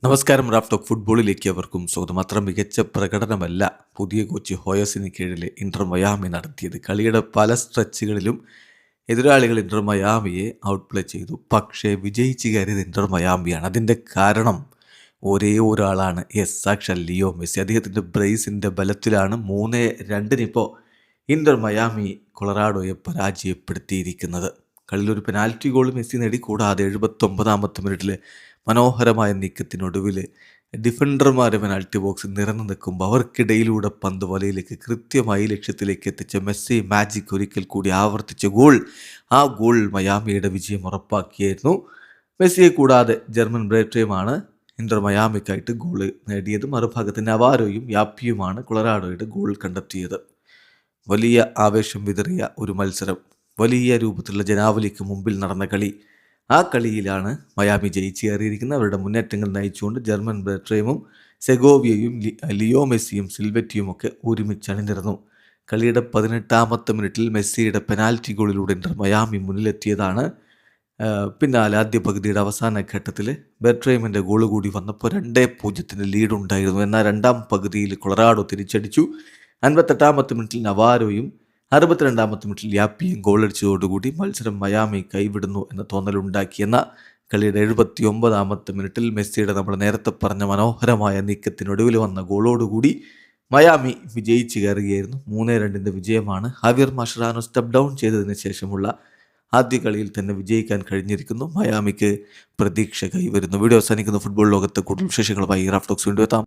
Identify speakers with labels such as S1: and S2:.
S1: നമസ്കാരം. Raf talk ഫുട്ബോളിലേക്ക് അവർക്കും സ്വാഗതം. അത്ര മികച്ച പ്രകടനമല്ല പുതിയ കോച്ച് ഹോയസിന് കീഴിലെ ഇന്റർ മയാമി നടത്തിയത്. കളിയുടെ പല സ്ട്രെച്ചുകളിലും എതിരാളികൾ ഇന്റർ മയാമിയെ ഔട്ട് പ്ലേ ചെയ്തു. പക്ഷേ വിജയിച്ച് കയറിയത് ഇന്റർ മയാമിയാണ്. അതിൻ്റെ കാരണം ഒരേ ഒരാളാണ്, സാക്ഷാൽ ലിയോ മെസ്സി. അദ്ദേഹത്തിൻ്റെ ബ്രേസിൻ്റെ ബലത്തിലാണ് 3-2 ഇപ്പോൾ ഇന്റർ മയാമി കൊളറാഡോയെ പരാജയപ്പെടുത്തിയിരിക്കുന്നത്. കളിയിലൊരു പെനാൽറ്റി ഗോൾ മെസ്സി നേടി. കൂടാതെ 79ാമത്തെ മിനിറ്റിൽ മനോഹരമായ നീക്കത്തിനൊടുവിൽ ഡിഫൻഡർമാർ പെനാൽറ്റി ബോക്സിൽ നിറഞ്ഞു നിൽക്കുമ്പോൾ അവർക്കിടയിലൂടെ പന്ത് വലയിലേക്ക് കൃത്യമായി ലക്ഷ്യത്തിലേക്ക് എത്തിച്ച മെസ്സി മാജിക് ഒരിക്കൽ കൂടി ആവർത്തിച്ച ഗോൾ. ആ ഗോൾ മയാമിയുടെ വിജയം ഉറപ്പാക്കിയായിരുന്നു. മെസ്സിയെ കൂടാതെ ജർമ്മൻ ബ്രേറ്റയുമാണ് ഇന്റർ മയാമിക്കായിട്ട് ഗോൾ നേടിയത്. മറുഭാഗത്ത് നവാരോയും യാപ്പിയുമാണ് കൊളറാഡോയുടെ ഗോൾ കണ്ടെത്തിയത്. വലിയ ആവേശം വിതറിയ ഒരു മത്സരം, വലിയ രൂപത്തിലുള്ള ജനാവലിക്ക് മുമ്പിൽ നടന്ന കളി. ആ കളിയിലാണ് മയാമി ജയിച്ചു കയറിയിരിക്കുന്നത്. അവരുടെ മുന്നേറ്റങ്ങൾ നയിച്ചുകൊണ്ട് ജർമ്മൻ ബ്രേറ്റയും സെഗോവിയയും ലിയോ മെസ്സിയും സിൽവറ്റിയും ഒക്കെ ഒരുമിച്ച് അണിനിരന്നു. കളിയുടെ 18ാമത്തെ മിനിറ്റിൽ മെസ്സിയുടെ പെനാൽറ്റി ഗോളിലൂടെ ഇന്റർ മയാമി മുന്നിലെത്തിയതാണ്. പിന്നാലെ ആദ്യ പകുതിയുടെ അവസാന ഘട്ടത്തിൽ ബെർട്രേമിൻ്റെ ഗോൾ കൂടി വന്നപ്പോൾ 2-0 ലീഡുണ്ടായിരുന്നു. എന്നാൽ രണ്ടാം പകുതിയിൽ കൊളറാഡോ തിരിച്ചടിച്ചു. 58ാമത്തെ മിനിറ്റിൽ നവാരോയും 62ാമത്തെ മിനിറ്റിൽ യാപ്പിയും ഗോളടിച്ചതോടുകൂടി മത്സരം മയാമി കൈവിടുന്നു എന്ന തോന്നലുണ്ടാക്കി. എന്ന കളിയുടെ 79ാമത്തെ മിനിറ്റിൽ മെസ്സിയുടെ നമ്മൾ നേരത്തെ പറഞ്ഞ മനോഹരമായ നീക്കത്തിനൊടുവിൽ വന്ന ഗോളോടുകൂടി മയാമി വിജയിച്ച് കയറുകയായിരുന്നു. 3-2 വിജയമാണ്. ഹവിയർ മഷറാനോ സ്റ്റെപ്പ് ഡൗൺ ചെയ്തതിന് ശേഷമുള്ള ആദ്യ കളിയിൽ തന്നെ വിജയിക്കാൻ കഴിഞ്ഞിരിക്കുന്നു. മയാമിക്ക് പ്രതീക്ഷ കൈവരുന്നു. വീഡിയോ അവസാനിക്കുന്ന ഫുട്ബോൾ ലോകത്തെ കൂടുതൽ വിശേഷങ്ങളുമായി റാഫ് ടോക്സ് വീണ്ടും എത്താം.